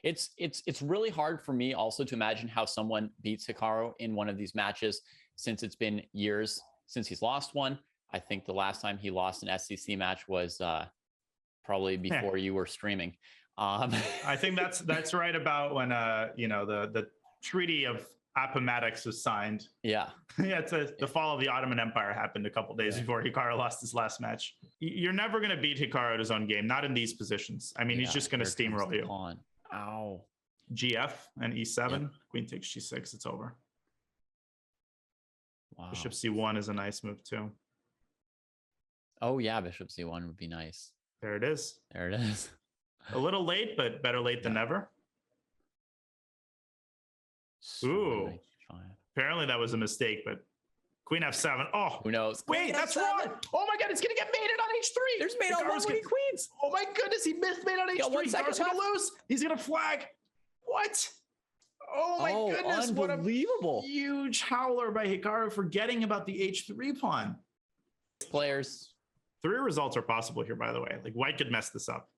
It's really hard for me also to imagine how someone beats Hikaru in one of these matches, since it's been years since he's lost one. I think the last time he lost an SCC match was probably before you were streaming. I think that's right about when the Treaty of Appomattox was signed. Yeah. Yeah, the fall of the Ottoman Empire happened a couple days before Hikaru lost his last match. You're never going to beat Hikaru at his own game, not in these positions. I mean, he's just going to steamroll you. Pawn. Ow. GF and E7. Queen takes G6. It's over. Wow. Bishop C1 is a nice move too. Oh yeah, Bishop C1 would be nice. There it is. There it is. A little late, but better late than never. Ooh. Apparently that was a mistake, but Queen F7. Oh, who knows? Wait, that's wrong. Oh my God, it's gonna get mated on H3. There's mate on queens. Oh my goodness, he missed mate on H3. Hikaru's gonna lose. He's gonna flag. What? Oh my goodness! Unbelievable! What a huge howler by Hikaru, forgetting about the H3 pawn. Players. 3 results are possible here, by the way. Like white could mess this up.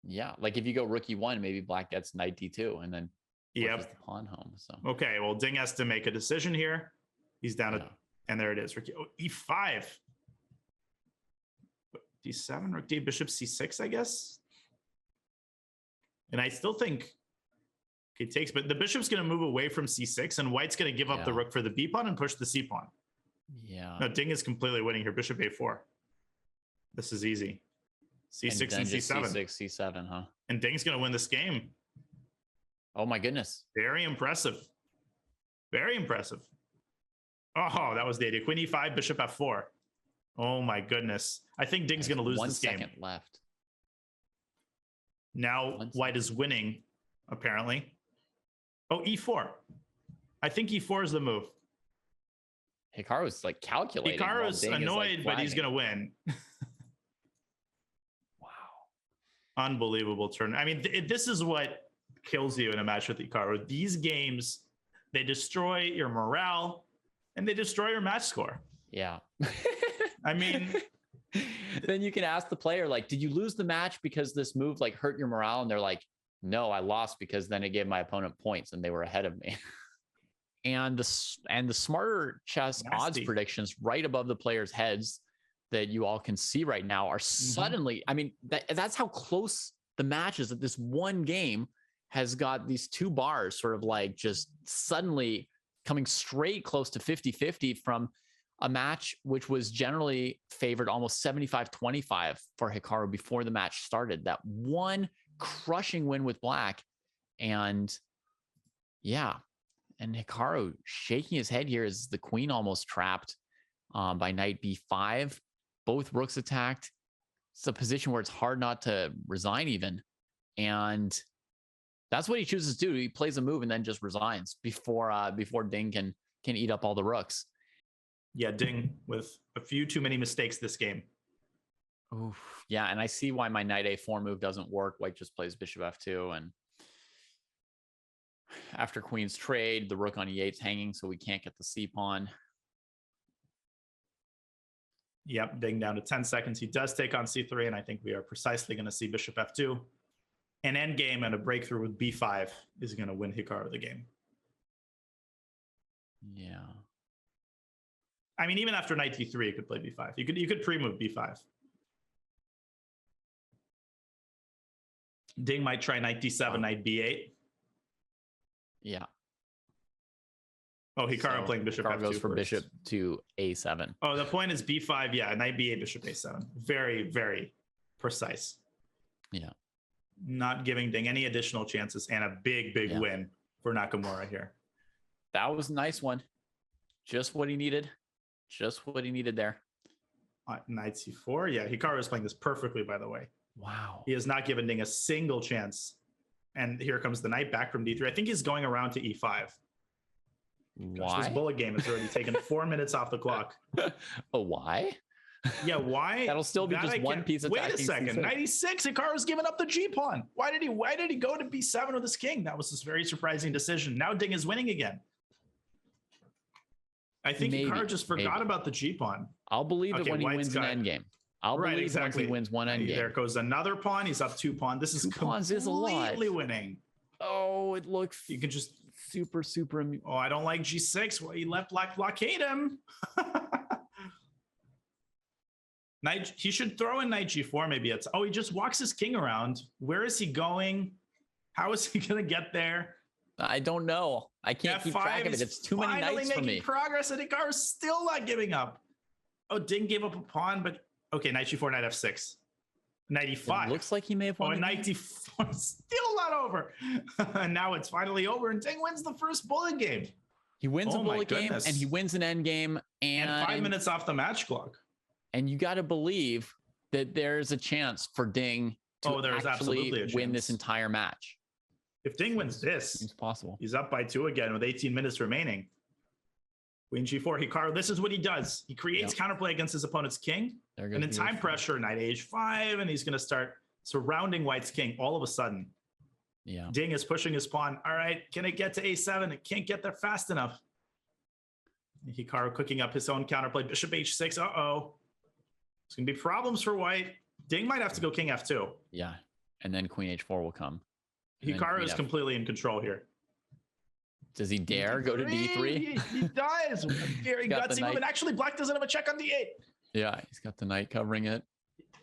Yeah, like if you go rook E1, maybe black gets knight D2, and then pushes the pawn home. So okay, well, Ding has to make a decision here. He's down to, and there it is. E5, D7, rook D, bishop C6, I guess. And I still think it takes, but the bishop's going to move away from C6, and white's going to give up the rook for the B pawn and push the C pawn. Yeah. No, Ding is completely winning here. Bishop A4. This is easy. C6 and C7. C6, C7, huh? And Ding's going to win this game. Oh my goodness. Very impressive. Very impressive. Oh, that was the idea. Queen E5, bishop F4. Oh my goodness. I think Ding's going to lose this game. 1 second left. Now white is winning, apparently. Oh, E4. I think E4 is the move. Hikaru's like calculating. Hikaru's annoyed, but he's going to win. Wow. Unbelievable turn. I mean, this is what kills you in a match with Hikaru. These games, they destroy your morale and they destroy your match score. Yeah. I mean, then you can ask the player, like, did you lose the match because this move like hurt your morale? And they're like, no, I lost because then it gave my opponent points and they were ahead of me. And the smarter chess odds predictions right above the players' heads that you all can see right now are suddenly, I mean, that's how close the match is, that this one game has got these 2 bars sort of like just suddenly coming straight close to 50-50 from a match which was generally favored almost 75-25 for Hikaru before the match started. That one crushing win with black. And yeah, and Hikaru shaking his head here as the queen almost trapped by knight B5. Both rooks attacked. It's a position where it's hard not to resign even. And that's what he chooses to do. He plays a move and then just resigns before Ding can eat up all the rooks. Yeah, Ding with a few too many mistakes this game. Oof. Yeah, and I see why my knight A4 move doesn't work. White just plays bishop F2, and after queen's trade, the rook on E8's hanging, so we can't get the C pawn. Yep, Ding down to 10 seconds. He does take on C3, and I think we are precisely going to see bishop F2. An endgame and a breakthrough with B5 is going to win Hikaru the game. Yeah. I mean, even after knight D3, you could play B5. You could pre-move B5. Ding might try knight D7, knight B8. Yeah. Oh, Hikaru playing bishop F2 goes for first. bishop to A7. Oh, the point is B5. Yeah, knight B8, bishop A7. Very, very precise. Yeah. Not giving Ding any additional chances, and a big win for Nakamura here. That was a nice one. Just what he needed. Just what he needed there. Knight C4. Yeah, Hikaru is playing this perfectly, by the way. Wow. He has not given Ding a single chance. And here comes the knight back from D3. I think he's going around to E5. Gosh, Why? this bullet game has already taken 4 minutes off the clock. Oh, why? Yeah, why? That'll still be just one piece of. Wait a second. Knight E6. Hikaru's giving up the G pawn. Why did he go to B7 with his king? That was this very surprising decision. Now Ding is winning again. I think Hikaru just forgot about the G pawn. I'll believe it when he wins an endgame. I'll believe once he wins one endgame. There goes another pawn. He's up 2 pawns. This is completely winning. Oh, it looks You can just super. Oh, I don't like G6. Well, he left black blockade him. Knight, he should throw in knight G4. Maybe it's, oh, he just walks his king around. Where is he going? How is he going to get there? I don't know. I can't keep track of it. It's too many knights for me. Making progress, and Hikaru's still not giving up. Oh, Ding gave up a pawn, but okay, knight G4, knight F6. Knight E5. It looks like he may have won. Oh, knight D4 still not over. And now it's finally over, and Ding wins the first bullet game. He wins a bullet game, and he wins an end game, and 5 minutes off the match clock. And you got to believe that there's a chance for Ding to actually win this entire match. If Ding wins this, it's possible. He's up by 2 again with 18 minutes remaining. Queen G4, Hikaru, this is what he does. He creates counterplay against his opponent's king. And in time pressure, knight H5, and he's going to start surrounding White's king all of a sudden. Yeah. Ding is pushing his pawn. All right, can it get to A7? It can't get there fast enough. Hikaru cooking up his own counterplay. Bishop H6, uh-oh. It's going to be problems for White. Ding might have to go king F2. Yeah, and then Queen H4 will come. Hikaru is completely in control here. Does he dare go to D3? He does. Very gutsy move. And actually, Black doesn't have a check on D8. Yeah, he's got the knight covering it.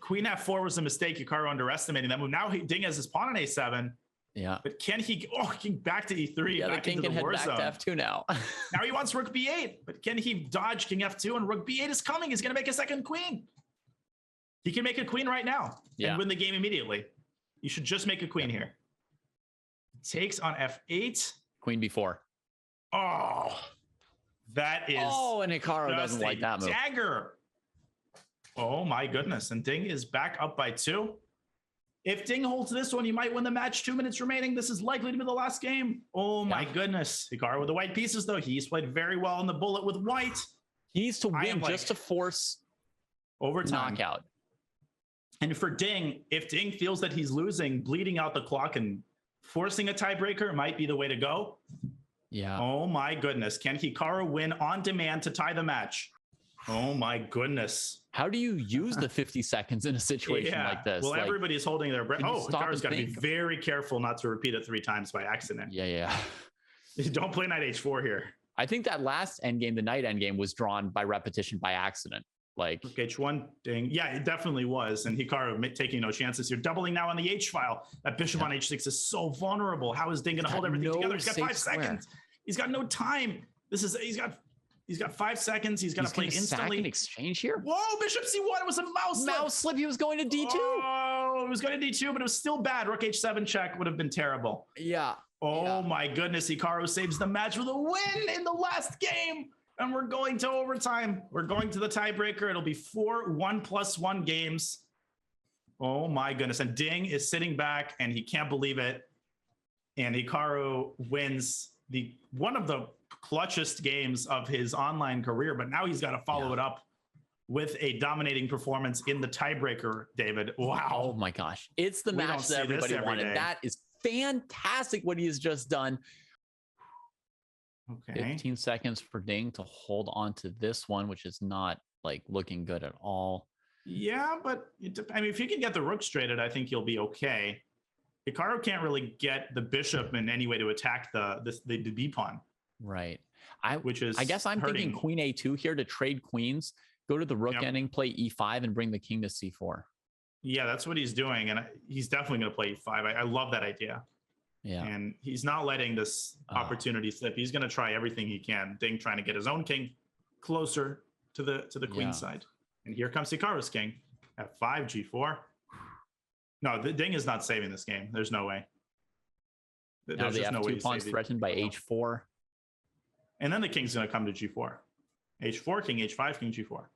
Queen F4 was a mistake. Hikaru underestimating that move. Now Ding has his pawn on A7. Yeah. But can he? Oh, king back to E3. Yeah, the king can head back to F2 now. Now he wants Rook B8. But can he dodge king F2? And Rook B8 is coming. He's going to make a second queen. He can make a queen right now and win the game immediately. You should just make a queen here. Takes on F8. Queen B4. Oh, that is. Oh, and Hikaru doesn't like that move. Dagger. Oh my goodness. And Ding is back up by 2. If Ding holds this one, he might win the match. 2 minutes remaining. This is likely to be the last game. Oh my goodness. Hikaru with the white pieces, though. He's played very well in the bullet with White. He needs to win just to force overtime knockout. And for Ding, if Ding feels that he's losing, bleeding out the clock and forcing a tiebreaker might be the way to go. Yeah. Oh my goodness. Can Hikaru win on demand to tie the match? Oh my goodness. How do you use the 50 seconds in a situation like this? Well, everybody's holding their breath. Oh, Hikaru's got to be very careful not to repeat it 3 times by accident. Yeah. Don't play knight H4 here. I think that last endgame, the knight endgame, was drawn by repetition by accident. Like H1 Ding. Yeah, it definitely was. And Hikaru taking no chances here. Doubling now on the H file. That bishop on H6 is so vulnerable. How is Ding going to hold everything together? He's got 5 seconds. He's got no time. He's got 5 seconds. He's got to play instantly. Sack an exchange here. Whoa, bishop C1. It was a mouse slip. He was going to D2. Oh, it was going to D2, but it was still bad. Rook H7 check would have been terrible. Yeah. Oh my goodness. Hikaru saves the match with a win in the last game. And we're going to overtime. We're going to the tiebreaker. It'll be 4 1+1 games. Oh my goodness. And Ding is sitting back and he can't believe it. And Hikaru wins one of the clutchest games of his online career, but now he's got to follow it up with a dominating performance in the tiebreaker, David. Wow. Oh my gosh. It's the match that everybody wanted. That is fantastic what he has just done. Okay. 15 seconds for Ding to hold on to this one, which is not like looking good at all. Yeah, but I mean, if you can get the rook straighted, I think you'll be okay. Hikaru can't really get the bishop in any way to attack the B pawn. Right. I guess I'm thinking Queen A2 here to trade queens, go to the rook ending, play E5, and bring the king to C4. Yeah, that's what he's doing, and he's definitely going to play E5. I love that idea. Yeah. And he's not letting this opportunity slip. He's going to try everything he can. Ding trying to get his own king closer to the queen side. And here comes Hikaru's king. F5, G4. No, the Ding is not saving this game. There's no way. Now the F2 pawn's threatened by H4. And then the king's going to come to G4. H4, king, H5, king, G4.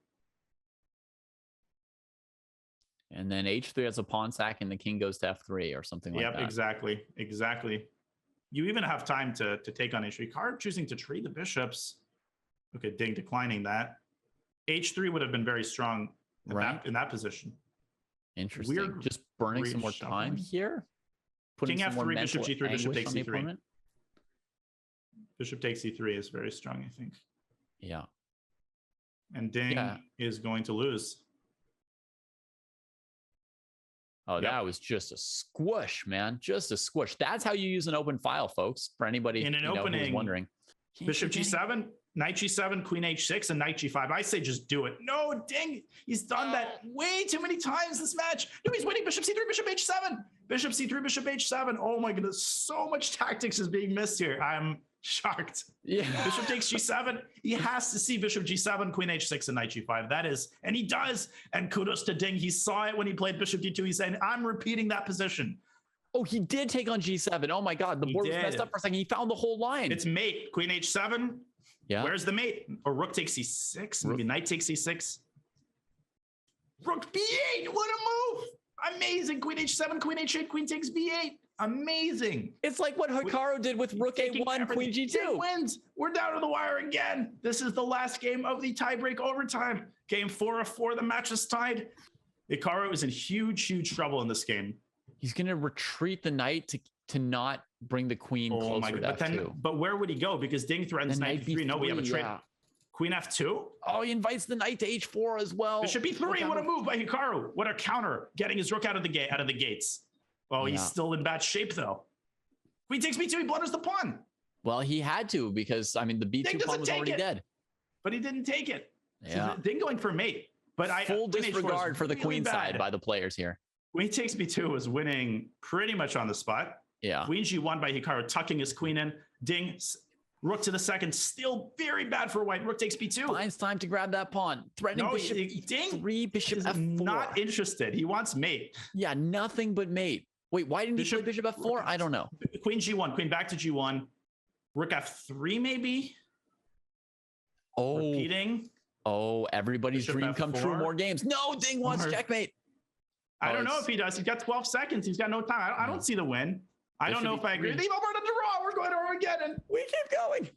And then H3 has a pawn sack and the king goes to F3 or something like that. Yep, exactly. You even have time to take on H3. Hikaru choosing to trade the bishops. Okay, Ding declining that. H3 would have been very strong in that position. Interesting. We're just burning some more time here. King F3, bishop G3, bishop takes C3. Bishop takes C3 is very strong, I think. Yeah. And Ding is going to lose. Oh, that was just a squish, man. Just a squish. That's how you use an open file, folks. For anybody in an opening, who's wondering. Bishop G7, Knight G7, Queen H6, and Knight G5. I say just do it. No, Ding. He's done that way too many times this match. No, he's winning Bishop C3, Bishop H7. Bishop C3, Bishop H7. Oh my goodness. So much tactics is being missed here. I'm shocked. Yeah. Bishop takes G7. He has to see Bishop G7, Queen H6, and Knight G5. That is, and he does. And kudos to Ding. He saw it when he played Bishop D2. He's saying, I'm repeating that position. Oh, he did take on G7. Oh my God. The board was messed up for a second. He found the whole line. It's mate. Queen H7. Yeah. Where's the mate? Or Rook takes C6. Maybe Knight takes C6. Rook B8. What a move. Amazing. Queen H7, Queen H8, Queen takes B8. Amazing. It's like what Hikaru did with Rook A1, Queen G2. Wins. We're down to the wire again. This is the last game of the tiebreak overtime. Game 4 of 4. The match is tied. Hikaru is in huge, huge trouble in this game. He's going to retreat the knight to not bring the queen closer to F2. But where would he go? Because Ding threatens knight B3. No, we have a trade. Yeah. Queen F2. Oh, he invites the knight to H4 as well. Bishop B3. What a move by Hikaru. What a counter. Getting his rook out of the gates. Oh, he's still in bad shape though. Queen takes B2. He blunders the pawn. Well, he had to because I mean the B2 pawn was already dead. But he didn't take it. Yeah. So Ding going for mate. But full disregard for the queen side by the players here. Queen takes B2 was winning pretty much on the spot. Yeah. Queen G1 by Hikaru, tucking his queen in. Ding, rook to the second, still very bad for white. Rook takes B2. Finds time to grab that pawn. Threatening bishop Ding 3, bishop F4. Not interested. He wants mate. Yeah, nothing but mate. Wait, why didn't he play bishop F4? I don't know. Queen G1, queen back to G1. Rook F3 maybe? Oh. Repeating. Oh, everybody's bishop dream F4. Come true. More games. No, Ding wants checkmate. I don't know if he does. He's got 12 seconds. He's got no time. I don't see the win. I don't know if I agree. Leave over to draw. We're going to Armageddon. We keep going.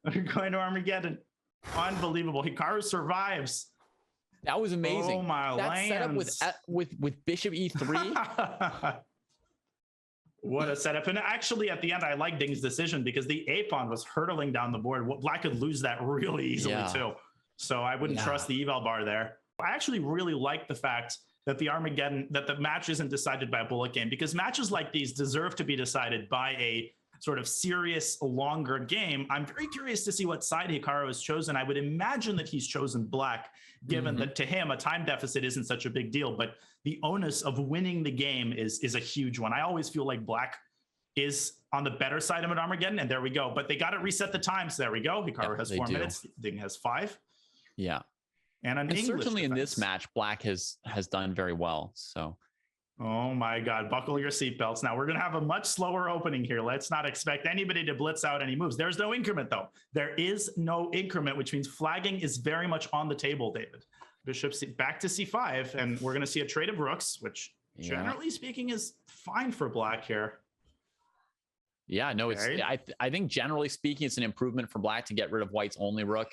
We're going to Armageddon. Unbelievable. Hikaru survives. That was amazing. Oh my that setup with bishop E3. What a setup. And actually at the end, I like Ding's decision because the A pawn was hurtling down the board. Black could lose that really easily too. So I wouldn't trust the eval bar there. I actually really like the fact that the match isn't decided by a bullet game, because matches like these deserve to be decided by a sort of serious, longer game. I'm very curious to see what side Hikaru has chosen. I would imagine that he's chosen black, given that to him, a time deficit isn't such a big deal, but the onus of winning the game is a huge one. I always feel like black is on the better side of an Armageddon, and there we go. But they got to reset the time, so there we go. Hikaru has 4 minutes, Ding has 5. Yeah. And certainly in this match, black has done very well. So, oh my God, buckle your seatbelts. Now we're going to have a much slower opening here. Let's not expect anybody to blitz out any moves. There's no increment though. There is no increment, which means flagging is very much on the table, David. Bishop back to C5, and we're going to see a trade of rooks, which generally speaking is fine for black here. Yeah, no, it's I think generally speaking, it's an improvement for black to get rid of white's only rook.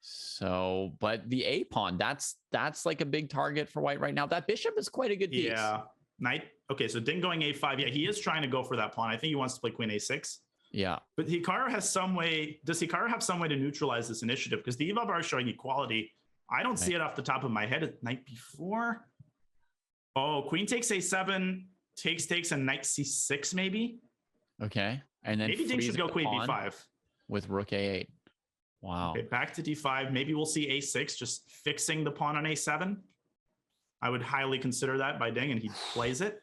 So, but the A pawn, that's like a big target for white right now. That bishop is quite a good piece. Yeah. Knight. Okay, so Ding going A5. Yeah, he is trying to go for that pawn. I think he wants to play queen A6. Yeah. But Hikaru has some way. Does Hikaru have some way to neutralize this initiative? Because the eval bar is showing equality. I don't see it off the top of my head. Knight B4. Oh, queen takes A7, takes, and knight C6 maybe. Okay. And then maybe Ding should go queen B5. With rook A8. Wow. Okay, back to D5. Maybe we'll see A6, just fixing the pawn on A7. I would highly consider that by Ding, and he plays it.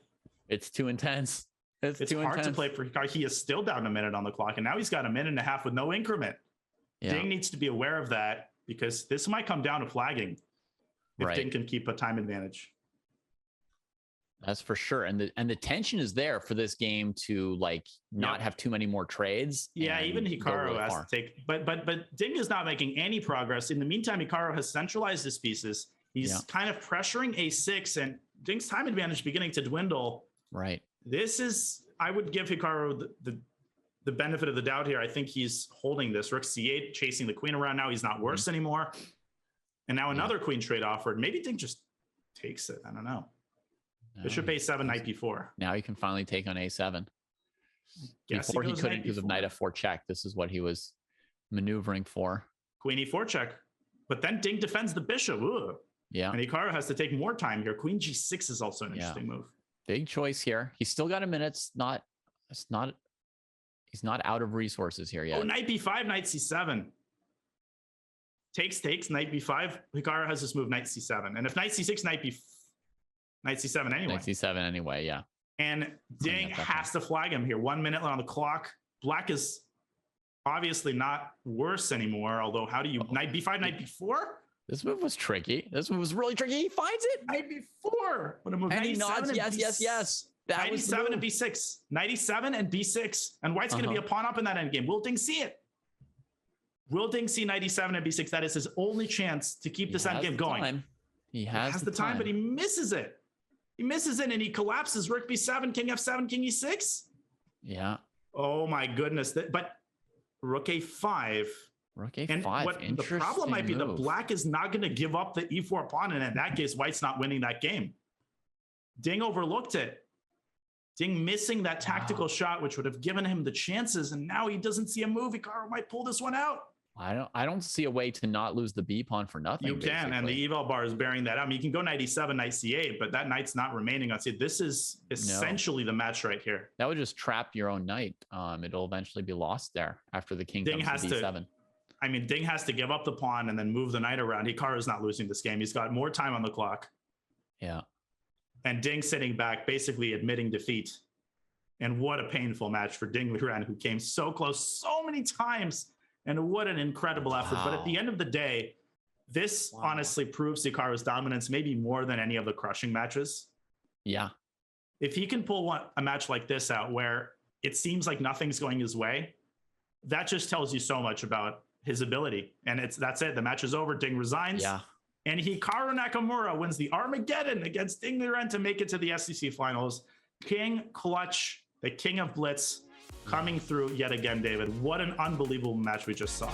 It's too intense. It's too hard intense to play for Hikaru. He is still down a minute on the clock, and now he's got a minute and a half with no increment. Yeah. Ding needs to be aware of that, because this might come down to flagging if Ding can keep a time advantage. That's for sure. And the tension is there for this game to like not have too many more trades. Yeah, even Hikaru has to take, but Ding is not making any progress. In the meantime, Hikaru has centralized his pieces. He's kind of pressuring A6, and Ding's time advantage beginning to dwindle. Right. This is, I would give Hikaru the benefit of the doubt here. I think he's holding this. Rook C8, chasing the queen around now. He's not worse anymore. And now another queen trade offered. Maybe Ding just takes it. I don't know. No, bishop A7, knight B4. Now he can finally take on A7. Before he couldn't because of knight F4 check. This is what he was maneuvering for. Queen E4 check. But then Ding defends the bishop. Ooh. Yeah. And Hikaru has to take more time here. Queen G6 is also an interesting move. Big choice here. He's still got a minute. He's not out of resources here yet. Oh, knight B5, knight C7. Takes, knight B5. Hikaru has this move, knight C7. And if knight C6, knight C7 anyway. Knight C7 anyway, yeah. And Ding has to flag him here. 1 minute on the clock. Black is obviously not worse anymore. Although, how do you knight B5, knight B4? This move was tricky. This move was really tricky. He finds it. Knight B4. What a move. And he nods. Yes. That knight E7 and B6. Knight E7 and B6. And White's going to be a pawn up in that endgame. Will Ding see it? Will Ding see knight E7 and B6? That is his only chance to keep this endgame going. He has the time, but he misses it. He misses it and he collapses. Rook B7, King F7, King E6. Yeah. Oh my goodness. But Rook A5. Rook A5. And what the problem might be, the Black is not going to give up the E4 pawn. And in that case, White's not winning that game. Ding overlooked it. Ding missing that tactical shot, which would have given him the chances. And now he doesn't see a move. Hikaru might pull this one out. I don't see a way to not lose the B pawn for nothing. You can, and the eval bar is bearing that out. I mean, you can go knight E7, knight C8, but that knight's not remaining on C8. This is essentially the match right here. That would just trap your own knight. It'll eventually be lost there after the king comes to D7. I mean, Ding has to give up the pawn and then move the knight around. Hikaru's not losing this game. He's got more time on the clock. Yeah. And Ding sitting back, basically admitting defeat. And what a painful match for Ding Liren, who came so close so many times. And what an incredible effort. But at the end of the day, this honestly proves Hikaru's dominance maybe more than any of the crushing matches. Yeah. If he can pull a match like this out where it seems like nothing's going his way, that just tells you so much about his ability. And that's it. The match is over. Ding resigns. Yeah. And Hikaru Nakamura wins the Armageddon against Ding Liren to make it to the SEC finals. King Clutch, the king of Blitz, coming through yet again, David. What an unbelievable match we just saw.